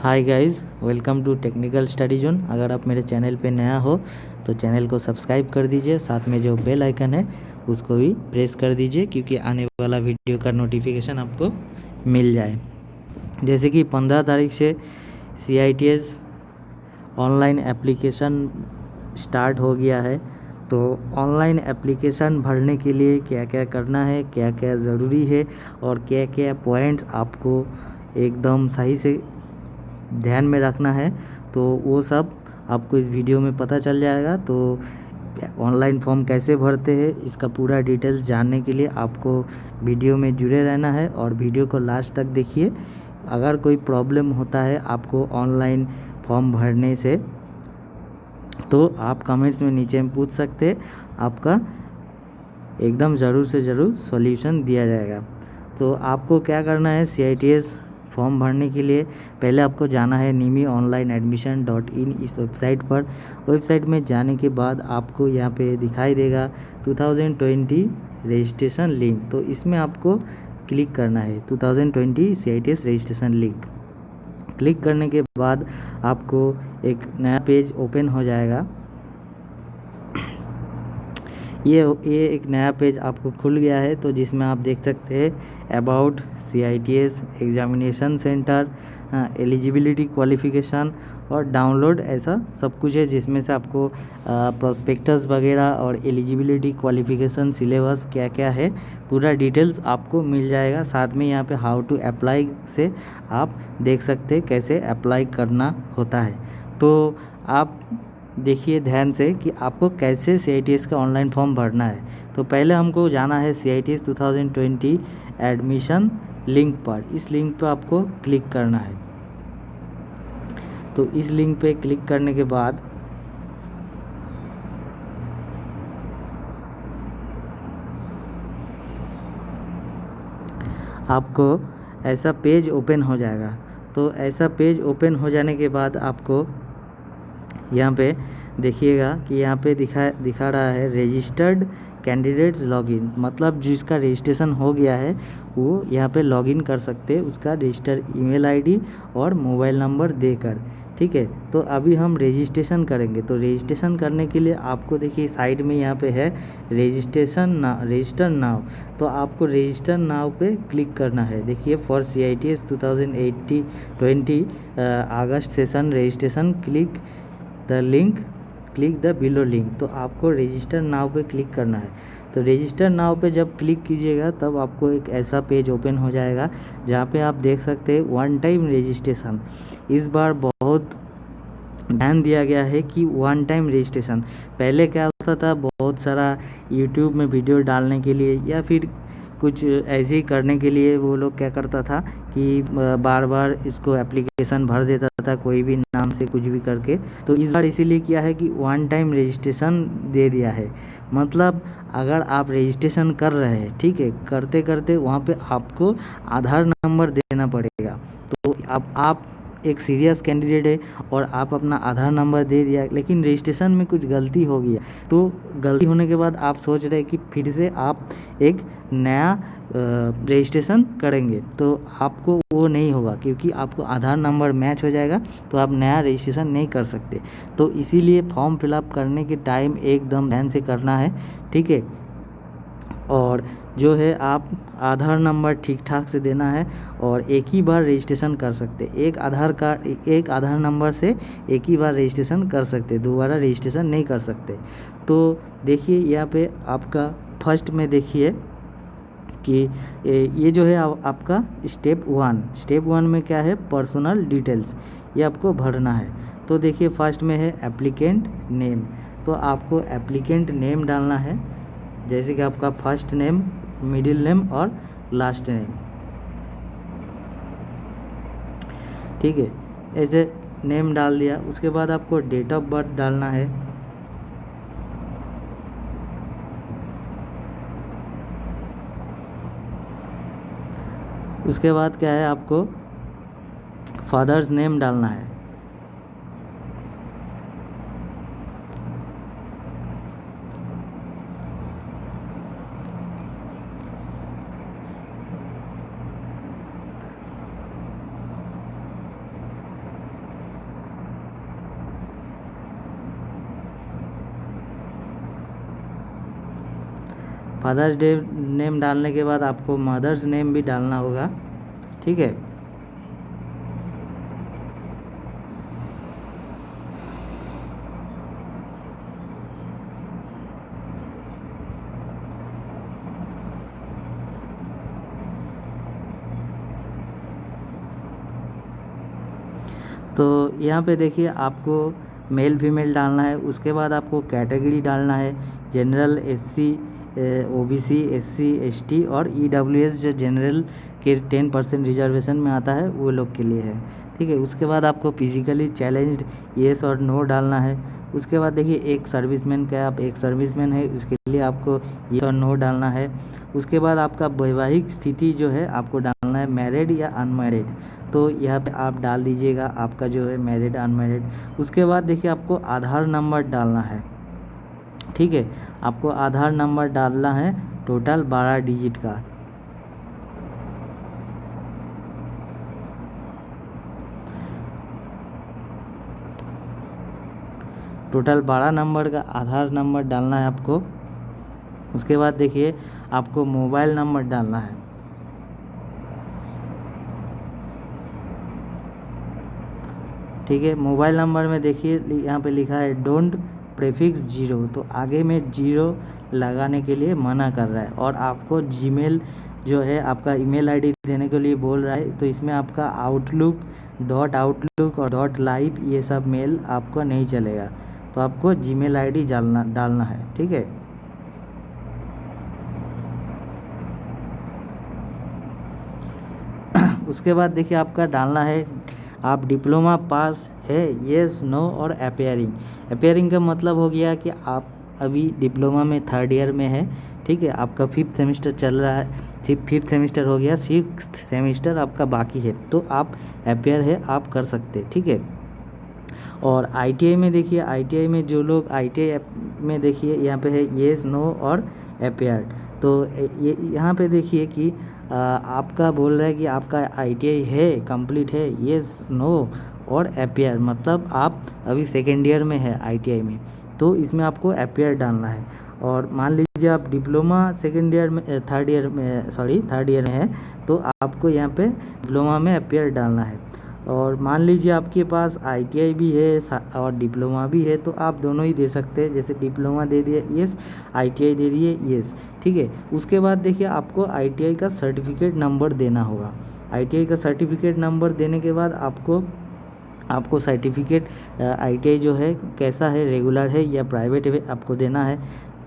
Hi guys, welcome to technical study zone. अगर आप मेरे चैनल पे नया हो तो चैनल को सब्सक्राइब कर दीजिए, साथ में जो बेल आइकन है उसको भी प्रेस कर दीजिए क्योंकि आने वाला वीडियो का नोटिफिकेशन आपको मिल जाए। जैसे कि 15 तारीख से CITS ऑनलाइन एप्लीकेशन स्टार्ट हो गया है, तो ऑनलाइन एप्लीकेशन भरने के लिए क्या क्या करना है, क्या क्या ज़रूरी है और क्या क्या पॉइंट्स आपको एकदम सही से ध्यान में रखना है, तो वो सब आपको इस वीडियो में पता चल जाएगा। तो ऑनलाइन फॉर्म कैसे भरते हैं इसका पूरा डिटेल्स जानने के लिए आपको वीडियो में जुड़े रहना है और वीडियो को लास्ट तक देखिए। अगर कोई प्रॉब्लम होता है आपको ऑनलाइन फॉर्म भरने से तो आप कमेंट्स में नीचे में पूछ सकते हैं, आपका एकदम ज़रूर से ज़रूर सॉल्यूशन दिया जाएगा। तो आपको क्या करना है, CITS फॉर्म भरने के लिए पहले आपको जाना है nimiOnlineAdmission.in इस वेबसाइट पर। वेबसाइट में जाने के बाद आपको यहाँ पे दिखाई देगा 2020 रजिस्ट्रेशन लिंक, तो इसमें आपको क्लिक करना है 2020 CITS रजिस्ट्रेशन लिंक। क्लिक करने के बाद आपको एक नया पेज ओपन हो जाएगा। ये एक नया पेज आपको खुल गया है, तो जिसमें आप देख सकते हैं about CITS examination centre, eligibility qualification और डाउनलोड, ऐसा सब कुछ है जिसमें से आपको प्रोस्पेक्टस वगैरह और एलिजिबिलिटी क्वालिफ़िकेशन सिलेबस क्या क्या है पूरा डिटेल्स आपको मिल जाएगा। साथ में यहाँ पे हाउ टू अप्लाई से आप देख सकते हैं कैसे अप्लाई करना होता है। तो आप देखिए ध्यान से कि आपको कैसे CITS का ऑनलाइन फॉर्म भरना है। तो पहले हमको जाना है CITS 2020 एडमिशन लिंक पर। इस लिंक पर आपको क्लिक करना है। तो इस लिंक पे क्लिक करने के बाद आपको ऐसा पेज ओपन हो जाएगा। तो ऐसा पेज ओपन हो जाने के बाद आपको यहाँ पे देखिएगा कि यहाँ पे दिखा रहा है रजिस्टर्ड कैंडिडेट्स लॉगिन, मतलब जिसका रजिस्ट्रेशन हो गया है वो यहाँ पे लॉगिन कर सकते हैं उसका रजिस्टर ईमेल आईडी और मोबाइल नंबर देकर। ठीक है, तो अभी हम रजिस्ट्रेशन करेंगे। तो रजिस्ट्रेशन करने के लिए आपको देखिए साइड में यहाँ पे है रजिस्टर नाउ, तो आपको रजिस्टर नाउ पे क्लिक करना है। देखिए for CITS 2020 August session registration click the below link, तो आपको रजिस्टर नाउ पे क्लिक करना है। तो रजिस्टर नाउ पे जब क्लिक कीजिएगा तब आपको एक ऐसा पेज ओपन हो जाएगा जहाँ पे आप देख सकते हैं वन टाइम रजिस्ट्रेशन। इस बार बहुत ध्यान दिया गया है कि वन टाइम रजिस्ट्रेशन। पहले क्या होता था, बहुत सारा यूट्यूब में वीडियो डालने के लिए या फिर कुछ ऐसे ही करने के लिए वो लोग क्या करता था कि बार बार इसको एप्लीकेशन भर देता था कोई भी नाम से कुछ भी करके। तो इस बार इसीलिए किया है कि वन टाइम रजिस्ट्रेशन दे दिया है। मतलब अगर आप रजिस्ट्रेशन कर रहे हैं, ठीक है, करते करते वहाँ पे आपको आधार नंबर देना पड़ेगा। तो आप एक सीरियस कैंडिडेट है और आप अपना आधार नंबर दे दिया, लेकिन रजिस्ट्रेशन में कुछ गलती हो गया। तो गलती होने के बाद आप सोच रहे हैं कि फिर से आप एक नया रजिस्ट्रेशन करेंगे, तो आपको वो नहीं होगा क्योंकि आपको आधार नंबर मैच हो जाएगा, तो आप नया रजिस्ट्रेशन नहीं कर सकते। तो इसीलिए फॉर्म फिलअप करने के टाइम एकदम ध्यान से करना है, ठीक है। और जो है आप आधार नंबर ठीक ठाक से देना है और एक ही बार रजिस्ट्रेशन कर सकते। एक आधार नंबर से एक ही बार रजिस्ट्रेशन कर सकते, दोबारा रजिस्ट्रेशन नहीं कर सकते। तो देखिए यहाँ पे आपका फर्स्ट में देखिए कि ये जो है आपका स्टेप वन में क्या है, पर्सनल डिटेल्स, ये आपको भरना है। तो देखिए फर्स्ट में है एप्लीकेंट नेम, तो आपको एप्लीकेंट नेम डालना है, जैसे कि आपका फर्स्ट नेम, मिडिल नेम और लास्ट नेम, ठीक है। ऐसे नेम डाल दिया, उसके बाद आपको डेट ऑफ बर्थ डालना है। उसके बाद क्या है, आपको फादर्स नेम डालना है। फादर्स डे नेम डालने के बाद आपको मदर्स नेम भी डालना होगा, ठीक है। तो यहाँ पे देखिए आपको मेल फीमेल डालना है, उसके बाद आपको कैटेगरी डालना है, general, SC, OBC, SC, ST और ईडब्ल्यूएस जो जनरल के 10% रिजर्वेशन में आता है वो लोग के लिए है, ठीक है। उसके बाद आपको फिजिकली चैलेंज्ड येस और नो डालना है। उसके बाद देखिए एक सर्विसमैन का, आप एक सर्विसमैन है, उसके लिए आपको येस और नो डालना है। उसके बाद आपका वैवाहिक स्थिति जो है आपको डालना है मैरिड या अनमैरिड, तो यहाँ पे आप डाल दीजिएगा आपका जो है मैरिड अनमैरिड। उसके बाद देखिए आपको आधार नंबर डालना है, ठीक है। आपको आधार नंबर डालना है टोटल 12 डिजिट का। टोटल 12 नंबर का आधार नंबर डालना है आपको। उसके बाद देखिए आपको मोबाइल नंबर डालना है, ठीक है। मोबाइल नंबर में देखिए यहाँ पे लिखा है डोंट प्रीफिक्स 0, तो आगे में 0 लगाने के लिए मना कर रहा है। और आपको जीमेल जो है आपका ईमेल आईडी देने के लिए बोल रहा है, तो इसमें आपका आउटलुक और .live ये सब मेल आपको नहीं चलेगा, तो आपको जीमेल आईडी डालना है, ठीक है। उसके बाद देखिए आपका डालना है आप डिप्लोमा पास है, येस, नो और अपेयरिंग का मतलब हो गया कि आप अभी डिप्लोमा में 3rd ईयर में है, ठीक है। आपका 5th सेमेस्टर चल रहा है, 5th सेमेस्टर हो गया, 6th सेमेस्टर आपका बाकी है, तो आप अपेयर है आप कर सकते, ठीक है। और ITI में देखिए, ITI में जो लोग ITI में देखिए यहाँ पे है येस, नो और अपेयर, तो ये यहाँ पे देखिए कि आपका बोल रहा है कि आपका ITI है, कंप्लीट है, येस, नो और अपेयर, मतलब आप अभी 2nd ईयर में है ITI में, तो इसमें आपको अपेयर डालना है। और मान लीजिए आप डिप्लोमा 2nd ईयर में 3rd ईयर में थर्ड ईयर में है, तो आपको यहाँ पे डिप्लोमा में अपेयर डालना है। और मान लीजिए आपके पास ITI भी है और डिप्लोमा भी है, तो आप दोनों ही दे सकते हैं, जैसे डिप्लोमा दे दिए येस, ITI दे दिए येस, ठीक है। उसके बाद देखिए आपको ITI का सर्टिफिकेट नंबर देना होगा। ITI का सर्टिफिकेट नंबर देने के बाद आपको सर्टिफिकेट ITI जो है कैसा है, रेगुलर है या प्राइवेट है, आपको देना है,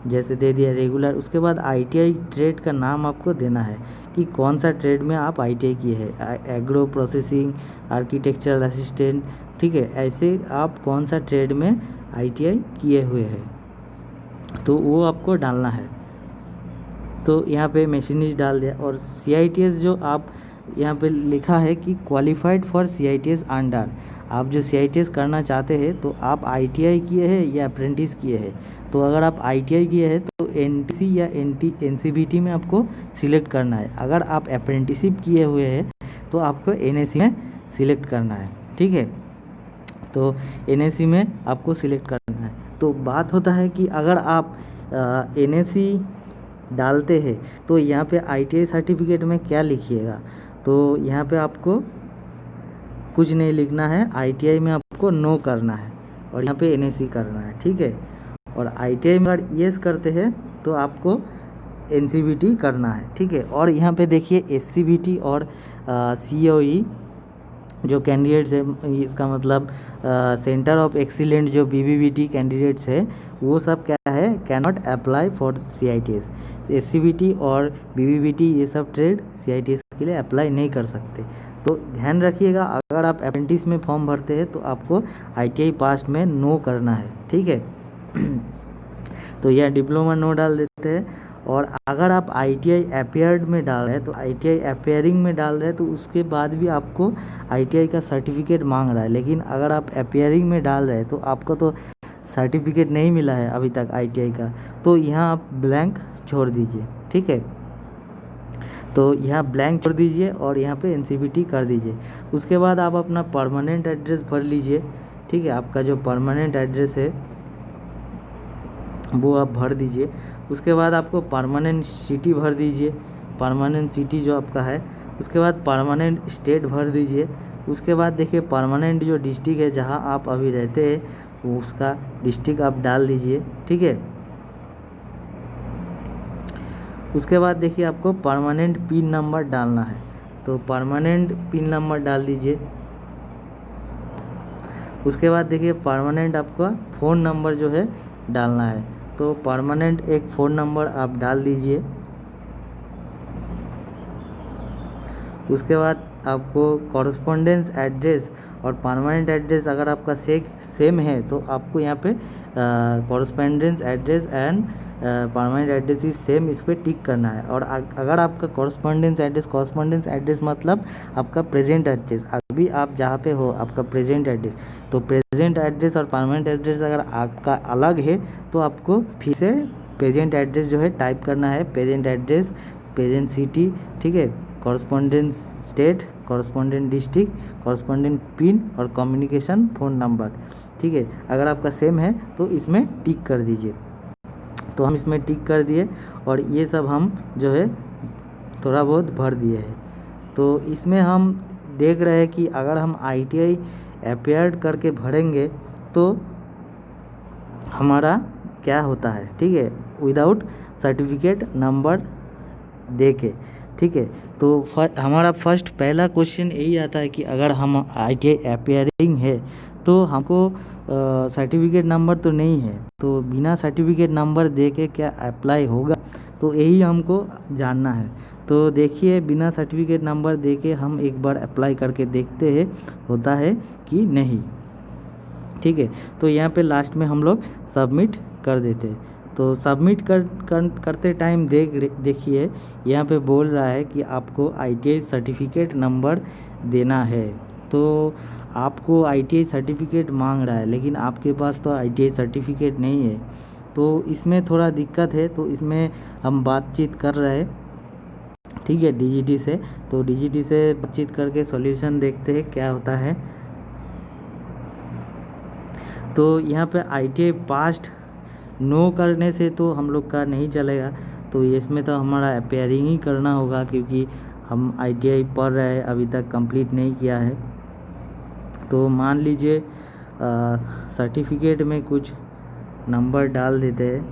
जैसे दे दिया रेगुलर। उसके बाद ITI ट्रेड का नाम आपको देना है कि कौन सा ट्रेड में आप ITI किए हैं, एग्रो प्रोसेसिंग, आर्किटेक्चरल असिस्टेंट, ठीक है, ऐसे आप कौन सा ट्रेड में ITI किए हुए हैं, तो वो आपको डालना है। तो यहाँ पे मशीनिस्ट डाल दिया। और CITS जो आप यहाँ पे लिखा है कि क्वालिफाइड फॉर CITS अंडर, आप जो CITS करना चाहते हैं तो आप ITI किए हैं या अप्रेंटिस किए हैं, तो अगर आप ITI किए हैं तो NTC या NCVT में आपको सिलेक्ट करना है। अगर आप अप्रेंटिसिप किए हुए हैं तो आपको NAC में सिलेक्ट करना है, ठीक है। तो NAC में आपको सिलेक्ट करना है। तो बात होता है कि अगर आप NAC डालते हैं तो यहाँ पे ITI सर्टिफिकेट में क्या लिखिएगा, तो यहाँ पे आपको कुछ नहीं लिखना है, ITI में आपको नो करना है और यहाँ पे NAC करना है, ठीक है। और ITI में अगर येस करते हैं तो आपको NCVT करना है, ठीक है। और यहाँ पे देखिए SCVT और COE जो कैंडिडेट्स है, इसका मतलब सेंटर ऑफ एक्सीलेंट जो BBBT कैंडिडेट्स है, वो सब क्या है, can not apply for CITS। SCVT और BBBT ये सब ट्रेड CITS के लिए अप्लाई नहीं कर सकते। तो ध्यान रखिएगा, अगर आप अप्रेंटिस में फॉर्म भरते हैं तो आपको ITI पास में नो करना है, ठीक है। तो यह डिप्लोमा नो डाल देते हैं। और अगर आप ITI अपेयर्ड में डाल रहे हैं तो ITI अपेयरिंग में डाल रहे हैं तो उसके बाद भी आपको ITI का सर्टिफिकेट मांग रहा है। लेकिन अगर आप अपेयरिंग में डाल रहे हैं तो आपको तो सर्टिफिकेट नहीं मिला है अभी तक ITI का, तो यहाँ आप ब्लैंक छोड़ दीजिए, ठीक है। तो यहाँ ब्लैंक छोड़ दीजिए और यहाँ पे NCVT कर दीजिए। उसके बाद आप अपना परमानेंट एड्रेस भर लीजिए, ठीक है। आपका जो परमानेंट एड्रेस है वो आप भर दीजिए। उसके बाद आपको परमानेंट सिटी भर दीजिए, परमानेंट सिटी जो आपका है। उसके बाद परमानेंट स्टेट भर दीजिए। उसके बाद देखिए परमानेंट जो डिस्ट्रिक्ट है जहाँ आप अभी रहते हैं वो उसका डिस्ट्रिक्ट आप डाल दीजिए, ठीक है। उसके बाद देखिए आपको परमानेंट पिन नंबर डालना है, तो परमानेंट पिन नंबर डाल दीजिए। उसके बाद देखिए परमानेंट आपका फ़ोन नंबर जो है डालना है, तो परमानेंट एक फ़ोन नंबर आप डाल दीजिए। उसके बाद आपको कॉरस्पॉन्डेंस एड्रेस और परमानेंट एड्रेस अगर आपका सेम है तो आपको यहाँ पे correspondence address and permanent address is same, इस पर टिक करना है। और अगर आपका कॉरस्पॉन्डेंस एड्रेस मतलब आपका प्रेजेंट एड्रेस, अभी आप जहाँ पे हो आपका प्रेजेंट एड्रेस, तो प्रेजेंट एड्रेस और परमानेंट एड्रेस अगर आपका अलग है तो आपको फिर से प्रेजेंट एड्रेस जो है टाइप करना है, प्रेजेंट एड्रेस, प्रेजेंट सिटी, ठीक है, correspondent state, correspondent district, correspondent pin और कम्युनिकेशन फ़ोन नंबर, ठीक है। अगर आपका सेम है तो इसमें टिक कर दीजिए। तो हम इसमें टिक कर दिए और ये सब हम जो है थोड़ा बहुत भर दिए हैं। तो इसमें हम देख रहे हैं कि अगर हम ITI अपेयर करके भरेंगे तो हमारा क्या होता है, ठीक है, विदाउट सर्टिफिकेट नंबर दे के, ठीक है। तो हमारा फर्स्ट पहला क्वेश्चन यही आता है कि अगर हम ITI अपेयरिंग है तो हमको सर्टिफिकेट नंबर तो नहीं है, तो बिना सर्टिफिकेट नंबर दे के क्या अप्लाई होगा, तो यही हमको जानना है। तो देखिए बिना सर्टिफिकेट नंबर दे के हम एक बार अप्लाई करके देखते हैं होता है कि नहीं, ठीक है। तो यहाँ पे लास्ट में हम लोग सबमिट कर देते हैं। तो सबमिट करते टाइम देखिए यहाँ पे बोल रहा है कि आपको ITI सर्टिफिकेट नंबर देना है। तो आपको ITI सर्टिफिकेट मांग रहा है लेकिन आपके पास तो ITI सर्टिफिकेट नहीं है, तो इसमें थोड़ा दिक्कत है। तो इसमें हम बातचीत कर रहे हैं, ठीक है, DGT से। तो DGT से बातचीत करके सॉल्यूशन देखते हैं क्या होता है। तो यहाँ पे ITI पास्ट नो करने से तो हम लोग का नहीं चलेगा, तो इसमें तो हमारा अपेयरिंग ही करना होगा क्योंकि हम ITI पढ़ रहे हैं, अभी तक कंप्लीट नहीं किया है। तो मान लीजिए सर्टिफिकेट में कुछ नंबर डाल देते हैं।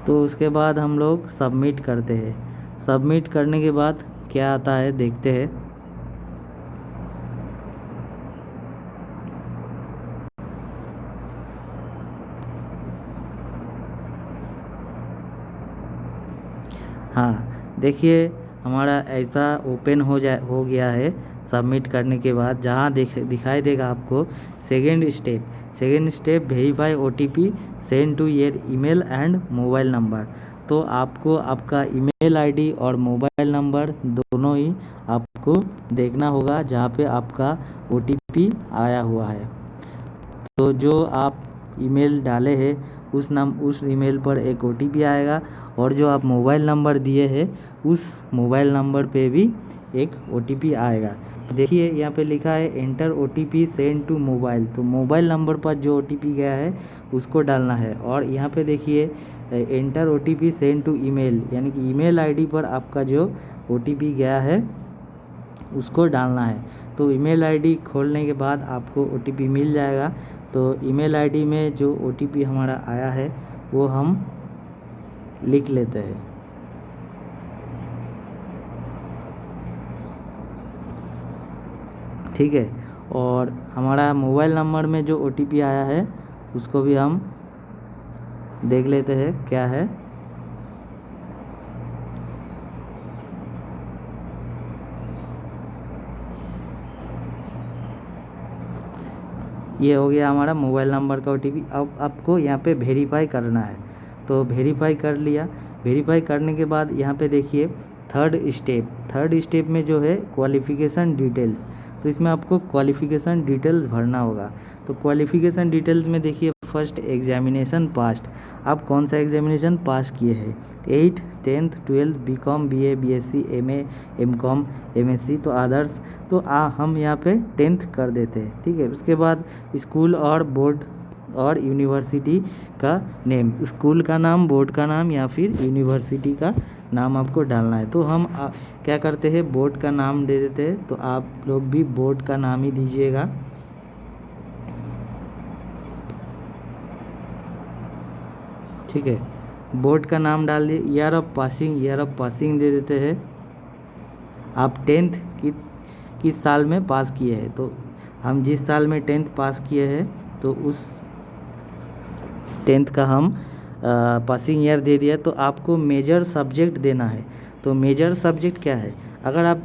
तो उसके बाद हम लोग सबमिट करते हैं। सबमिट करने के बाद क्या आता है देखते हैं। हाँ देखिए हमारा ऐसा ओपन हो गया है सबमिट करने के बाद। जहाँ दिखाई देगा आपको second step verify OTP send to your email and mobile number. तो आपको आपका ईमेल ID और मोबाइल नंबर दोनों ही आपको देखना होगा जहाँ पे आपका OTP आया हुआ है। तो जो आप ईमेल डाले हैं उस ईमेल पर एक OTP आएगा और जो आप मोबाइल नंबर दिए हैं उस मोबाइल नंबर पे भी एक OTP आएगा। देखिए यहाँ पे लिखा है enter OTP send to mobile, तो मोबाइल नंबर पर जो OTP गया है उसको डालना है। और यहाँ पे देखिए enter OTP send to email, यानी कि ईमेल ID पर आपका जो OTP गया है उसको डालना है। तो ईमेल ID खोलने के बाद आपको OTP मिल जाएगा। तो ईमेल ID में जो OTP हमारा आया है वो हम लिख लेते हैं। ठीक है, और हमारा मोबाइल नंबर में जो OTP आया है उसको भी हम देख लेते हैं क्या है। ये हो गया हमारा मोबाइल नंबर का OTP। अब आपको यहाँ पे वेरीफाई करना है, तो वेरीफाई कर लिया। वेरीफाई करने के बाद यहाँ पे देखिए थर्ड स्टेप में जो है क्वालिफ़िकेशन डिटेल्स, तो इसमें आपको क्वालिफ़िकेशन डिटेल्स भरना होगा। तो क्वालिफ़िकेशन डिटेल्स में देखिए फर्स्ट एग्जामिनेशन पास्ट, आप कौन सा एग्जामिनेशन पास किए हैं, 8th 10th 12th BCom BA BSc MA MCom MSc, तो अदर्स, तो हम यहाँ पे 10th कर देते हैं, ठीक है। उसके बाद स्कूल और बोर्ड और यूनिवर्सिटी का नेम, स्कूल का नाम, बोर्ड का नाम या फिर यूनिवर्सिटी का नाम आपको डालना है। तो हम क्या करते हैं, बोर्ड का नाम दे देते हैं, तो आप लोग भी बोर्ड का नाम ही दीजिएगा, ठीक है। बोर्ड का नाम डाल दिए। ईयर ऑफ पासिंग दे देते हैं, आप 10th किस साल में पास किए हैं, तो हम जिस साल में 10th पास किए हैं तो उस 10th का हम पासिंग ईयर दे दिया। तो आपको मेजर सब्जेक्ट देना है, तो मेजर सब्जेक्ट क्या है, अगर आप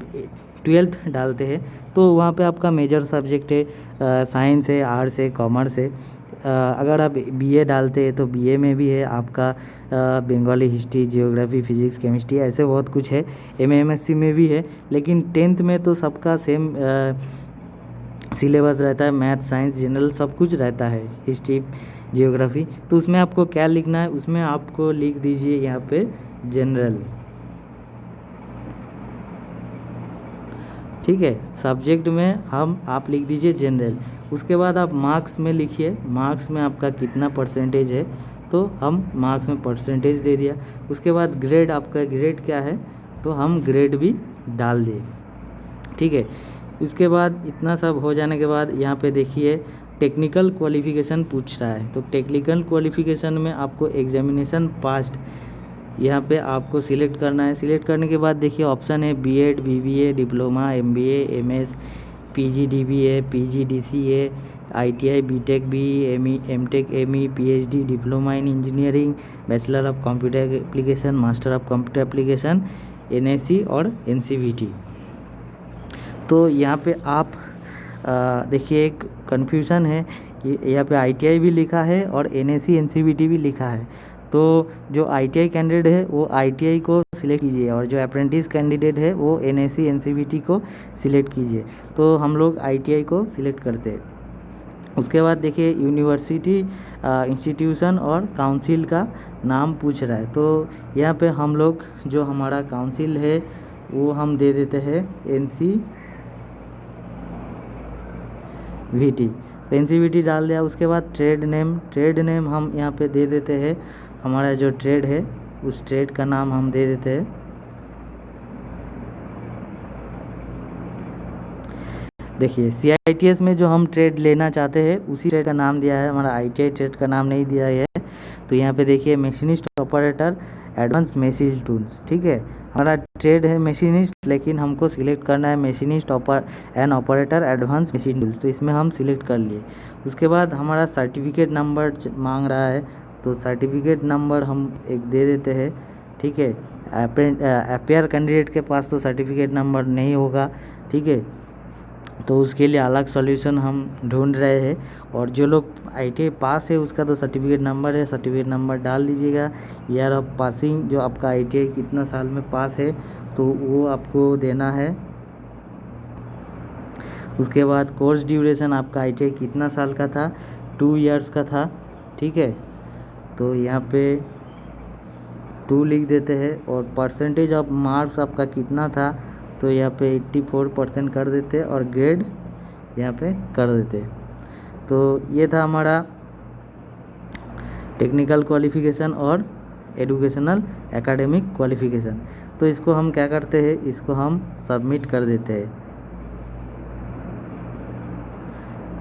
12th डालते हैं तो वहाँ पे आपका मेजर सब्जेक्ट है साइंस है, आर्ट्स है, कॉमर्स है। अगर आप बीए डालते हैं तो बीए में भी है आपका Bengali, history, geography, physics, chemistry, ऐसे बहुत कुछ है। एमएससी में भी है, लेकिन 10th में तो सबका सेम सिलेबस रहता है, मैथ, साइंस, जनरल सब कुछ रहता है, हिस्ट्री, जियोग्राफी। तो उसमें आपको क्या लिखना है, उसमें आपको लिख दीजिए यहाँ पे जनरल, ठीक है। सब्जेक्ट में आप लिख दीजिए जनरल। उसके बाद आप मार्क्स में लिखिए, मार्क्स में आपका कितना परसेंटेज है, तो हम मार्क्स में परसेंटेज दे दिया। उसके बाद ग्रेड, आपका ग्रेड क्या है, तो हम ग्रेड भी डाल दिए, ठीक है। इसके बाद इतना सब हो जाने के बाद यहाँ पे देखिए टेक्निकल क्वालिफ़िकेशन पूछ रहा है, तो टेक्निकल क्वालिफ़िकेशन में आपको एग्जामिनेशन पास्ट यहाँ पे आपको सिलेक्ट करना है। सिलेक्ट करने के बाद देखिए ऑप्शन है BEd, BBA, diploma, MBA, MS, PGDBA, PGDCA, ITI, BTech, BE, ME, MTech, ME, PhD, diploma in engineering, bachelor of computer application, master of computer application, NSC और एनसीवीटी। तो यहाँ पे आप देखिए एक कन्फ्यूज़न है कि यहाँ पे आईटीआई भी लिखा है और एनएससी एनसीवीटी भी लिखा है। तो जो आईटीआई कैंडिडेट है वो आईटीआई को सिलेक्ट कीजिए और जो अप्रेंटिस कैंडिडेट है वो एनएससी एनसीवीटी को सिलेक्ट कीजिए। तो हम लोग आईटीआई को सिलेक्ट करते हैं। उसके बाद देखिए यूनिवर्सिटी, इंस्टीट्यूशन और काउंसिल का नाम पूछ रहा है, तो यहाँ पे हम लोग जो हमारा काउंसिल है वो हम दे देते हैं एनसीवीटी, एनसीवीटी डाल दिया। उसके बाद ट्रेड नेम हम यहाँ पे दे देते हैं, हमारा जो ट्रेड है उस ट्रेड का नाम हम दे देते हैं। देखिए सीआईटीएस में जो हम ट्रेड लेना चाहते हैं उसी ट्रेड का नाम दिया है, हमारा आईटीआई ट्रेड का नाम नहीं दिया है। तो यहाँ पे देखिए machinist operator advance machine tools, ठीक है। हमारा ट्रेड है मशीनिस्ट, लेकिन हमको सिलेक्ट करना है machinist and operator advance machine tools, तो इसमें हम सिलेक्ट कर लिए। उसके बाद हमारा सर्टिफिकेट नंबर मांग रहा है, तो सर्टिफिकेट नंबर हम एक दे देते हैं, ठीक है। अपेयर कैंडिडेट के पास तो सर्टिफिकेट नंबर नहीं होगा, ठीक है, तो उसके लिए अलग सॉल्यूशन हम ढूंढ रहे हैं। और जो लोग आईटीआई पास है उसका तो सर्टिफिकेट नंबर है, सर्टिफिकेट नंबर डाल दीजिएगा। ईयर ऑफ पासिंग, जो आपका आईटीआई कितना साल में पास है तो वो आपको देना है। उसके बाद कोर्स ड्यूरेशन, आपका आईटीआई कितना साल का था, 2 इयर्स का था, ठीक है, तो यहाँ पे 2 लिख देते हैं। और परसेंटेज ऑफ मार्क्स आपका कितना था, तो यहाँ पे 84% कर देते और ग्रेड यहाँ पे कर देते। तो ये था हमारा टेक्निकल क्वालिफ़िकेशन और एजुकेशनल एकेडमिक क्वालिफ़िकेशन। तो इसको हम क्या करते हैं, इसको हम सबमिट कर देते हैं,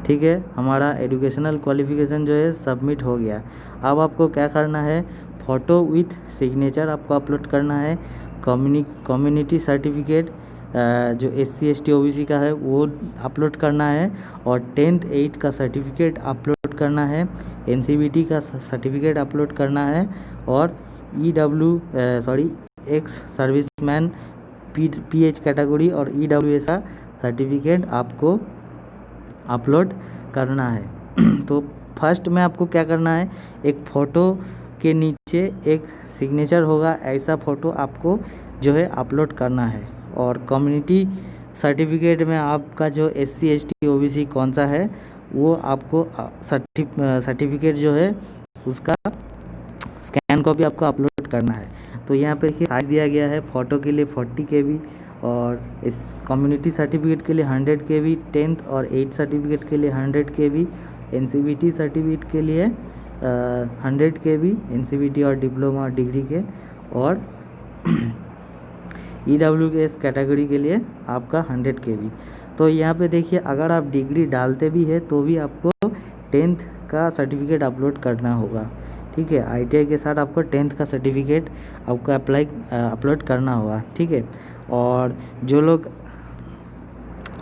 ठीक है। हमारा एजुकेशनल क्वालिफ़िकेशन जो है सबमिट हो गया। अब आपको क्या करना है, फ़ोटो विथ सिग्नेचर आपको अपलोड करना है, कम्युनिटी सर्टिफिकेट जो SC ST OBC का है वो अपलोड करना है, और 10th 8 का सर्टिफिकेट अपलोड करना है, NCVT का सर्टिफिकेट अपलोड करना है, और एक्स सर्विसमैन PH कैटेगरी और EWS का सर्टिफिकेट आपको अपलोड करना है। तो फर्स्ट में आपको क्या करना है, एक फ़ोटो के नीचे एक सिग्नेचर होगा, ऐसा फ़ोटो आपको जो है अपलोड करना है। और कम्युनिटी सर्टिफिकेट में आपका जो SC ST OBC कौन सा है वो आपको सर्टिफिकेट जो है उसका स्कैन कॉपी आपको अपलोड करना है। तो यहाँ पे देखिए साइज दिया गया है, फ़ोटो के लिए 40 KB और इस कम्युनिटी सर्टिफिकेट के लिए 100 KB, 10th और 8th सर्टिफिकेट के लिए 100 KB, NCVT सर्टिफिकेट के लिए 100 KB, NCVT और डिप्लोमा डिग्री के, और EWS कैटेगरी के लिए आपका 100 KB। तो यहाँ पे देखिए अगर आप डिग्री डालते भी है तो भी आपको 10th का सर्टिफिकेट अपलोड करना होगा। ठीक है, ITI के साथ आपको 10th का सर्टिफिकेट आपको अपलोड करना होगा। ठीक है, और जो लोग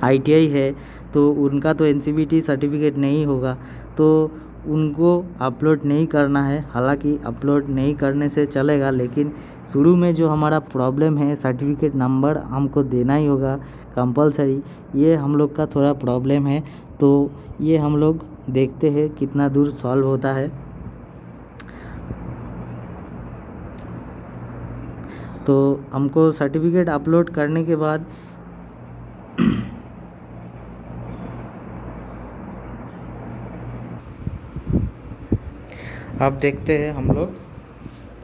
ITI है तो उनका तो NCVT सर्टिफिकेट नहीं होगा, तो उनको अपलोड नहीं करना है। हालांकि अपलोड नहीं करने से चलेगा, लेकिन शुरू में जो हमारा प्रॉब्लम है सर्टिफिकेट नंबर हमको देना ही होगा कंपलसरी, ये हम लोग का थोड़ा प्रॉब्लम है। तो ये हम लोग देखते हैं कितना दूर सॉल्व होता है। तो हमको सर्टिफिकेट अपलोड करने के बाद अब देखते हैं हम लोग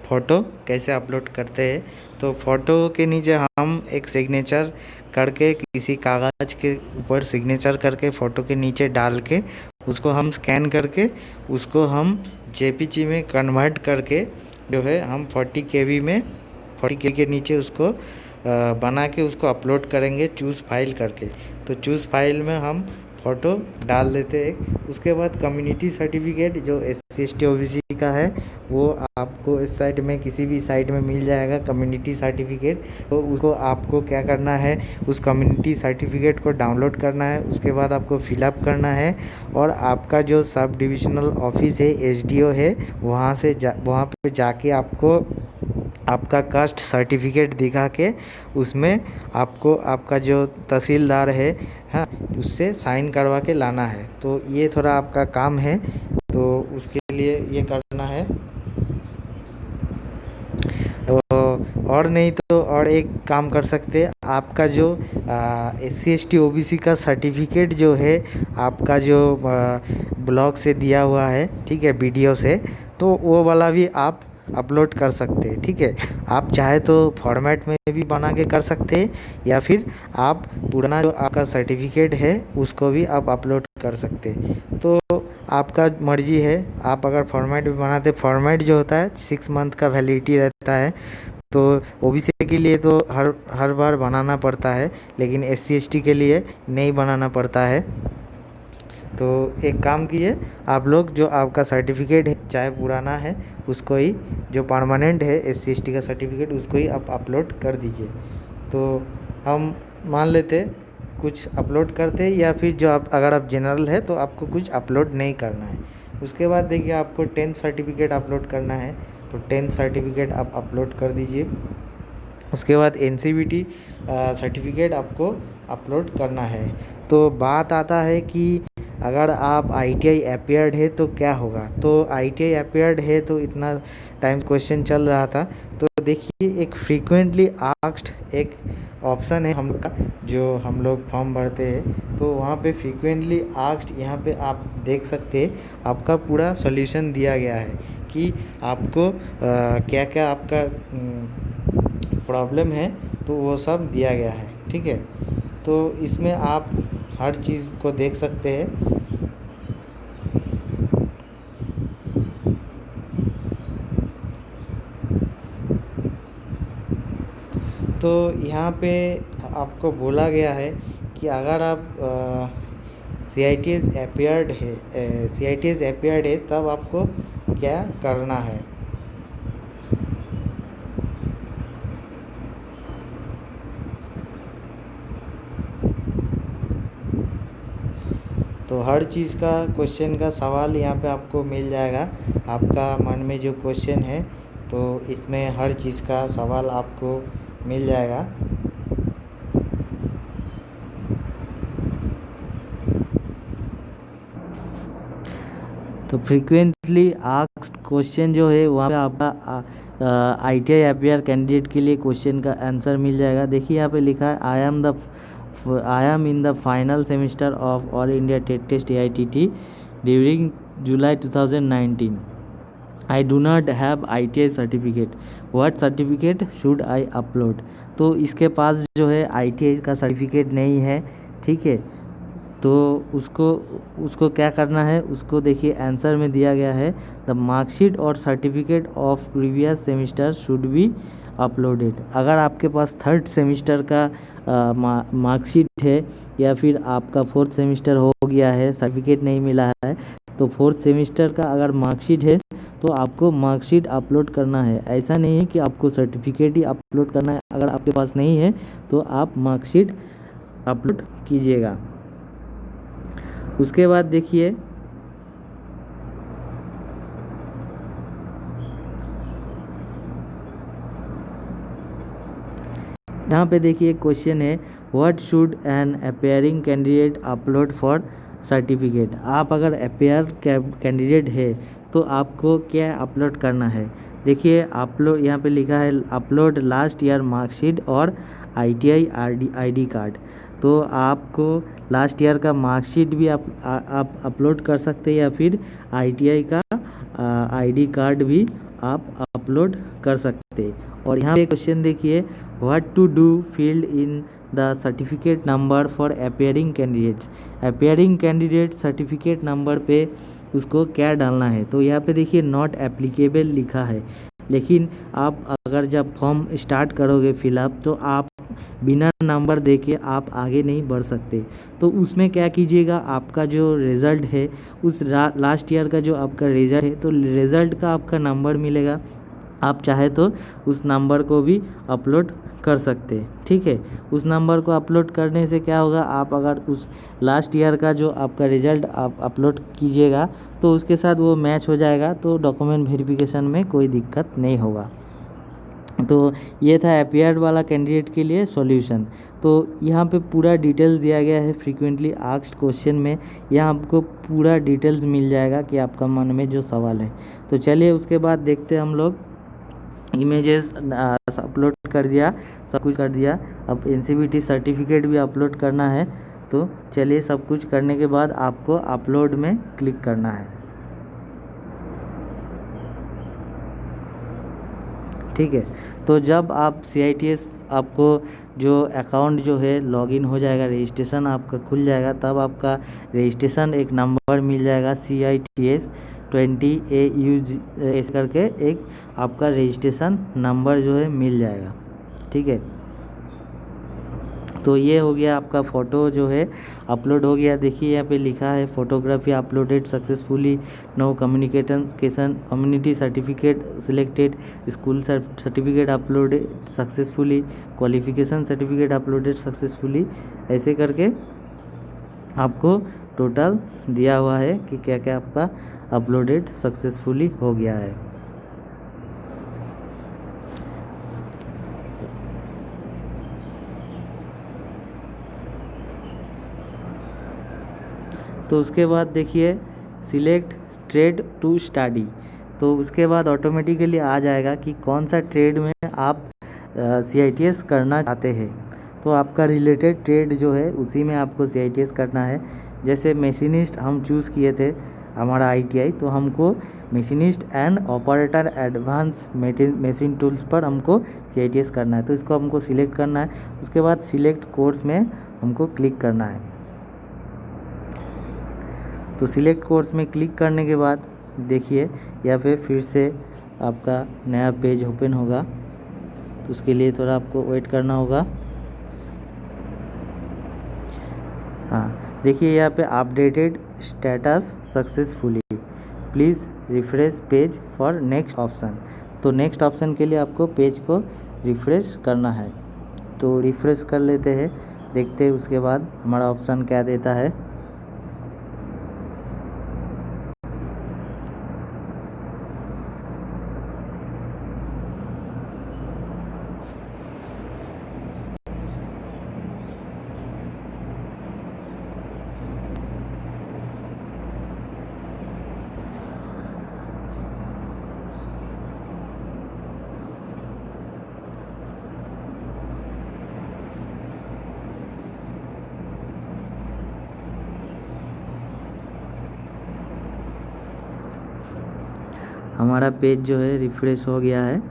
फ़ोटो कैसे अपलोड करते हैं। तो फ़ोटो के नीचे हम एक सिग्नेचर करके, किसी कागज़ के ऊपर सिग्नेचर करके फ़ोटो के नीचे डाल के उसको हम स्कैन करके उसको हम JPG में कन्वर्ट करके जो है हम 40 KB में 40 KB के नीचे उसको बना के उसको अपलोड करेंगे चूज़ फाइल करके। तो चूज़ फाइल में हम फ़ोटो डाल देते हैं। उसके बाद कम्युनिटी सर्टिफिकेट जो SC ST OBC का है वो आपको इस साइट में किसी भी साइट में मिल जाएगा कम्युनिटी सर्टिफिकेट। तो उसको आपको क्या करना है, उस कम्युनिटी सर्टिफिकेट को डाउनलोड करना है, उसके बाद आपको फिलअप करना है और आपका जो सब डिविजनल ऑफिस है SDO है वहाँ पे जाके आपको आपका कास्ट सर्टिफिकेट दिखा के उसमें आपको आपका जो तहसीलदार है, हाँ, उससे साइन करवा के लाना है। तो ये थोड़ा आपका काम है, तो उसके लिए ये करना है। और नहीं तो और एक काम कर सकते हैं, आपका जो SC ST OBC का सर्टिफिकेट जो है आपका जो ब्लॉक से दिया हुआ है, ठीक है, BDO से, तो वो वाला भी आप अपलोड कर सकते हैं। ठीक है, आप चाहे तो फॉर्मेट में भी बना के कर सकते हैं या फिर आप पुराना जो आपका सर्टिफिकेट है उसको भी आप अपलोड कर सकते हैं। तो आपका मर्जी है, आप अगर फॉर्मेट भी बनाते, फॉर्मेट जो होता है 6 मंथ का वैलिडिटी रहता है। तो OBC के लिए तो हर बार बनाना पड़ता है, लेकिन SC ST के लिए नहीं बनाना पड़ता है। तो एक काम कीजिए, आप लोग जो आपका सर्टिफिकेट है चाहे पुराना है उसको ही, जो परमानेंट है SC ST का सर्टिफिकेट उसको ही आप अपलोड कर दीजिए। तो हम मान लेते कुछ अपलोड करते, या फिर जो आप अगर आप जनरल है तो आपको कुछ अपलोड नहीं करना है। उसके बाद देखिए आपको 10th सर्टिफिकेट अपलोड करना है, तो 10th सर्टिफिकेट आप अपलोड कर दीजिए। उसके बाद NCVT सर्टिफिकेट आपको अपलोड करना है। तो बात आता है कि अगर आप ITI अपीयर्ड है तो क्या होगा। तो ITI अपीयर्ड है तो इतना टाइम क्वेश्चन चल रहा था, तो देखिए एक फ्रीक्वेंटली आस्क्ड एक ऑप्शन है हम लोग का, जो हम लोग फॉर्म भरते हैं तो वहाँ पे फ्रीक्वेंटली आस्क्ड, यहाँ पे आप देख सकते हैं आपका पूरा सॉल्यूशन दिया गया है कि आपको क्या क्या आपका प्रॉब्लम है, तो वो सब दिया गया है। ठीक है, तो इसमें आप हर चीज़ को देख सकते हैं। तो यहाँ पे आपको बोला गया है कि अगर आप CITS अपीयर्ड है तब आपको क्या करना है। तो हर चीज़ का क्वेश्चन का सवाल यहाँ पे आपको मिल जाएगा। आपका मन में जो क्वेश्चन है तो इसमें हर चीज़ का सवाल आपको मिल जाएगा। तो फ्रीक्वेंटली आस्क्ड क्वेश्चन जो है वहाँ पे आपका ITI अपीयर कैंडिडेट के लिए क्वेश्चन का आंसर मिल जाएगा। देखिए यहाँ पे लिखा है I am the I am in the final semester of All India TET Test AITT during July 2019. I do not have ITI certificate. What certificate should I upload? तो इसके पास जो है ITI का सर्टिफिकेट नहीं है, ठीक है। तो उसको क्या करना है, उसको देखिए आंसर में दिया गया है द मार्कशीट और certificate of previous semester should be uploaded. अगर आपके पास थर्ड सेमिस्टर का मार्कशीट है या फिर आपका फोर्थ सेमिस्टर हो गया है, सर्टिफिकेट नहीं मिला है, तो फोर्थ सेमिस्टर का अगर मार्कशीट है तो आपको मार्कशीट अपलोड करना है। ऐसा नहीं है कि आपको सर्टिफिकेट ही अपलोड करना है। अगर आपके पास नहीं है तो आप मार्कशीट अपलोड कीजिएगा। उसके बाद देखिए यहाँ पे देखिए क्वेश्चन है what should an appearing candidate upload for certificate. आप अगर अपेयर कैंडिडेट है तो आपको क्या अपलोड करना है। देखिए अपलोड यहाँ पे लिखा है अपलोड लास्ट ईयर मार्कशीट और ITI ID कार्ड। तो आपको लास्ट ईयर का मार्कशीट भी आप अपलोड कर सकते हैं या फिर ITI का ID कार्ड भी आप अपलोड कर सकते हैं। और यहाँ पे क्वेश्चन देखिए what to do field in the certificate number for appearing candidates. Appearing candidate certificate number पे उसको क्या डालना है। तो यहाँ पे देखिए नॉट एप्लीकेबल लिखा है, लेकिन आप अगर जब फॉर्म स्टार्ट करोगे फिलअप तो आप बिना नंबर देके आप आगे नहीं बढ़ सकते। तो उसमें क्या कीजिएगा, आपका जो रिज़ल्ट है उस लास्ट ईयर का जो आपका रिज़ल्ट है तो रिज़ल्ट का आपका नंबर मिलेगा। आप चाहे तो उस नंबर को भी अपलोड कर सकते हैं, ठीक है। उस नंबर को अपलोड करने से क्या होगा, आप अगर उस लास्ट ईयर का जो आपका रिज़ल्ट आप अपलोड कीजिएगा तो उसके साथ वो मैच हो जाएगा, तो डॉक्यूमेंट वेरिफिकेशन में कोई दिक्कत नहीं होगा। तो ये था अपेयर वाला कैंडिडेट के लिए सॉल्यूशन। तो यहाँ पे पूरा डिटेल्स दिया गया है फ्रीक्वेंटली आस्क्ड क्वेश्चन में। यहाँ आपको पूरा डिटेल्स मिल जाएगा कि आपका मन में जो सवाल है। तो चलिए उसके बाद देखते हैं हम लोग। इमेजेस अपलोड कर दिया, सब कुछ कर दिया। अब NCVT सर्टिफिकेट भी अपलोड करना है। तो चलिए सब कुछ करने के बाद आपको अपलोड में क्लिक करना है, ठीक है। तो जब आप CITS आपको जो अकाउंट जो है लॉगिन हो जाएगा, रजिस्ट्रेशन आपका खुल जाएगा, तब आपका रजिस्ट्रेशन एक नंबर मिल जाएगा CITS 20AUS करके एक आपका रजिस्ट्रेशन नंबर जो है मिल जाएगा, ठीक है। तो ये हो गया आपका फ़ोटो जो है अपलोड हो गया। देखिए यहाँ पे लिखा है photography uploaded successfully, no communication community certificate selected, school certificate uploaded successfully, qualification certificate uploaded successfully, ऐसे करके आपको टोटल दिया हुआ है कि क्या क्या आपका अपलोडेड सक्सेसफुली हो गया है। तो उसके बाद देखिए सिलेक्ट ट्रेड टू स्टडी। तो उसके बाद ऑटोमेटिकली आ जाएगा कि कौन सा ट्रेड में आप CITS करना चाहते हैं। तो आपका रिलेटेड ट्रेड जो है उसी में आपको CITS करना है। जैसे मशीनिस्ट हम चूज़ किए थे हमारा ITI, तो हमको machinist and operator advance machine tools पर हमको CITS करना है। तो इसको हमको सिलेक्ट करना है। उसके बाद सिलेक्ट कोर्स में हमको क्लिक करना है। तो सिलेक्ट कोर्स में क्लिक करने के बाद देखिए या फिर से आपका नया पेज ओपन होगा। तो उसके लिए थोड़ा आपको वेट करना होगा। हाँ देखिए यहाँ पे updated status successfully, please refresh page for next option. तो नेक्स्ट ऑप्शन के लिए आपको पेज को रिफ्रेश करना है। तो रिफ्रेश कर लेते हैं, देखते हैं उसके बाद हमारा ऑप्शन क्या देता है। हमारा पेज जो है रिफ्रेश हो गया है।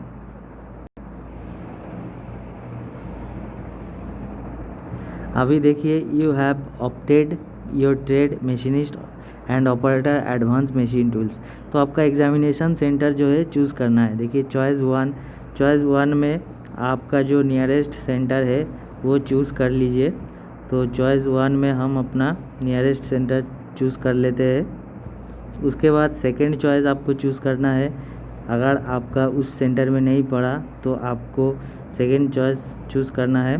अभी देखिए, you have opted your trade machinist and operator advance machine tools. तो आपका एग्जामिनेशन सेंटर जो है चूज़ करना है। देखिए चॉइस वन में आपका जो नियरेस्ट सेंटर है वो चूज़ कर लीजिए। तो चॉइस वन में हम अपना नियरेस्ट सेंटर चूज़ कर लेते हैं। उसके बाद सेकंड चॉइस आपको चूज़ करना है। अगर आपका उस सेंटर में नहीं पड़ा तो आपको सेकंड चॉइस चूज़ करना है।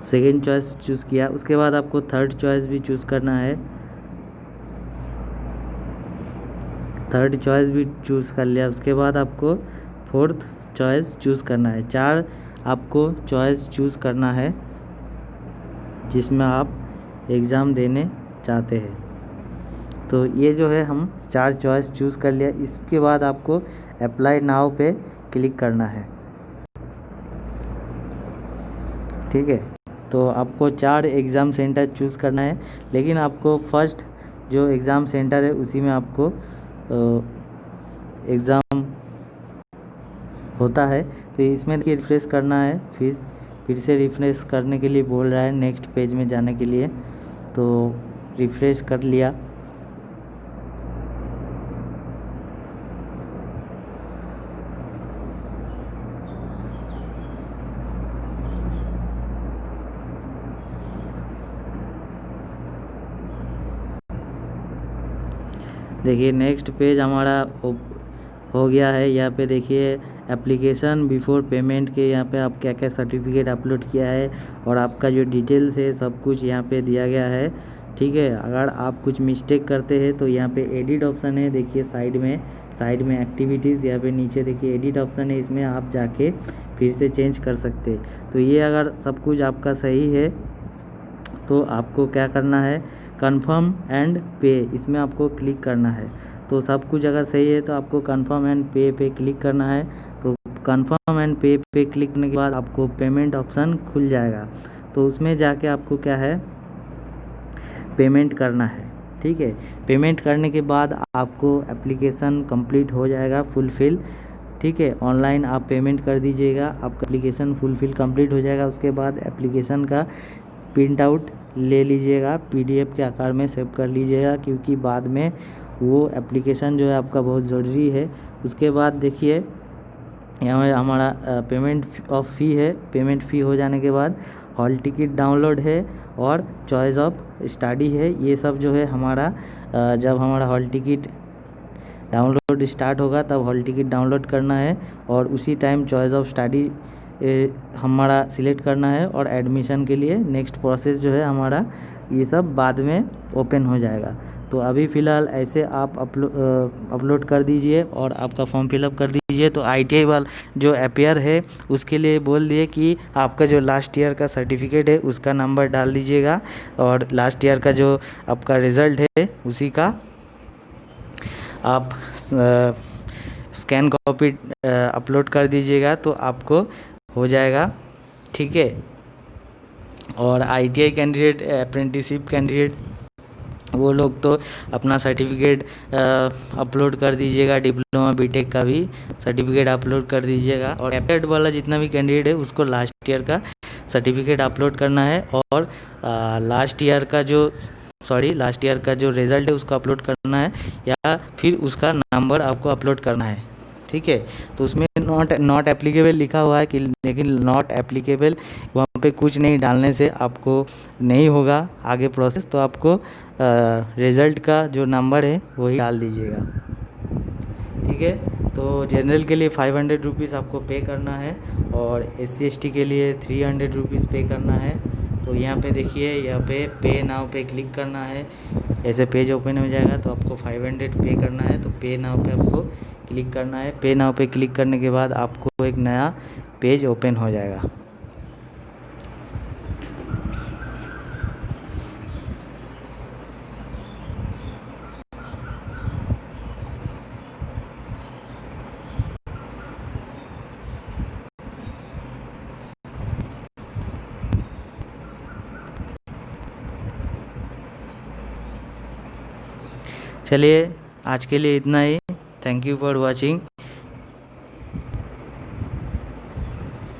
सेकंड चॉइस चूज़ किया, उसके बाद आपको थर्ड चॉइस भी चूज़ करना है। थर्ड चॉइस भी चूज़ कर लिया, उसके बाद आपको फोर्थ चॉइस चूज़ करना है। 4 आपको चॉइस चूज़ करना है जिसमें आप एग्ज़ाम देने चाहते हैं। तो ये जो है हम 4 चॉइस चूज़ कर लिया। इसके बाद आपको अप्लाई नाउ पे क्लिक करना है। ठीक है, तो आपको 4 एग्ज़ाम सेंटर चूज़ करना है, लेकिन आपको फर्स्ट जो एग्ज़ाम सेंटर है उसी में आपको एग्ज़ाम होता है। तो इसमें देखिए रिफ्रेश करना है, फिर से रिफ्रेश करने के लिए बोल रहा है नेक्स्ट पेज में जाने के लिए। तो रिफ्रेश कर लिया। देखिए नेक्स्ट पेज हमारा हो गया है। यहाँ पे देखिए एप्लीकेशन बिफोर पेमेंट के यहाँ पे आप क्या क्या सर्टिफिकेट अपलोड किया है और आपका जो डिटेल्स है सब कुछ यहाँ पे दिया गया है। ठीक है, अगर आप कुछ मिस्टेक करते हैं तो यहाँ पे एडिट ऑप्शन है। देखिए साइड में एक्टिविटीज़, यहाँ पे नीचे देखिए एडिट ऑप्शन है, इसमें आप जाके फिर से चेंज कर सकते हैं। तो ये अगर सब कुछ आपका सही है तो आपको क्या करना है, कन्फर्म एंड पे, इसमें आपको क्लिक करना है। तो सब कुछ अगर सही है तो आपको कन्फर्म एंड पे क्लिक करना है। तो कन्फर्म एंड पे क्लिक करने के बाद आपको पेमेंट ऑप्शन खुल जाएगा। तो उसमें जाके आपको क्या है, पेमेंट करना है। ठीक है, पेमेंट करने के बाद आपको एप्लीकेशन कंप्लीट हो जाएगा फुलफ़िल। ठीक है, ऑनलाइन आप पेमेंट कर दीजिएगा, आपका एप्लीकेशन फुलफ़िल कंप्लीट हो जाएगा। उसके बाद एप्लीकेशन का प्रिंट आउट ले लीजिएगा, पीडीएफ के आकार में सेव कर लीजिएगा, क्योंकि बाद में वो एप्लीकेशन जो है आपका बहुत ज़रूरी है। उसके बाद देखिए यहाँ हमारा पेमेंट ऑफ फ़ी है। पेमेंट फ़ी हो जाने के बाद हॉल टिकट डाउनलोड है और चॉइस ऑफ स्टडी है। ये सब जो है हमारा जब हमारा हॉल टिकट डाउनलोड स्टार्ट होगा तब हॉल टिकट डाउनलोड करना है और उसी टाइम चॉइस ऑफ स्टडी हमारा सिलेक्ट करना है। और एडमिशन के लिए नेक्स्ट प्रोसेस जो है हमारा ये सब बाद में ओपन हो जाएगा। तो अभी फ़िलहाल ऐसे आप अपलोड कर दीजिए और आपका फॉर्म फिलअप कर दीजिए। तो ITI वाला जो अपेयर है उसके लिए बोल दिए कि आपका जो लास्ट ईयर का सर्टिफिकेट है उसका नंबर डाल दीजिएगा और लास्ट ईयर का जो आपका रिज़ल्ट है उसी का आप स्कैन कॉपी अपलोड कर दीजिएगा तो आपको हो जाएगा। ठीक है, और ITI कैंडिडेट, अप्रेंटिसशिप कैंडिडेट वो लोग तो अपना सर्टिफिकेट अपलोड कर दीजिएगा, डिप्लोमा बीटेक का भी सर्टिफिकेट अपलोड कर दीजिएगा। और एपेड वाला जितना भी कैंडिडेट है उसको लास्ट ईयर का सर्टिफिकेट अपलोड करना है और लास्ट ईयर का जो रिज़ल्ट है उसको अपलोड करना है या फिर उसका नंबर आपको अपलोड करना है। ठीक है, तो उसमें नॉट एप्लीकेबल लिखा हुआ है कि, लेकिन नॉट एप्लीकेबल वहाँ पे कुछ नहीं डालने से आपको नहीं होगा आगे प्रोसेस। तो आपको रिज़ल्ट का जो नंबर है वही डाल दीजिएगा। ठीक है, तो जनरल के लिए 500 रुपीज़ आपको पे करना है और SC ST के लिए 300 रुपीज़ पे करना है। तो यहाँ पे देखिए, यहाँ पे नाउ पे क्लिक करना है। ऐसे पेज ओपन हो जाएगा तो आपको 500 पे करना है। तो पे नाउ पे आपको क्लिक करना है। पे नाउ पे क्लिक करने के बाद आपको एक नया पेज ओपन हो जाएगा। चलिए आज के लिए इतना ही। Thank you for watching.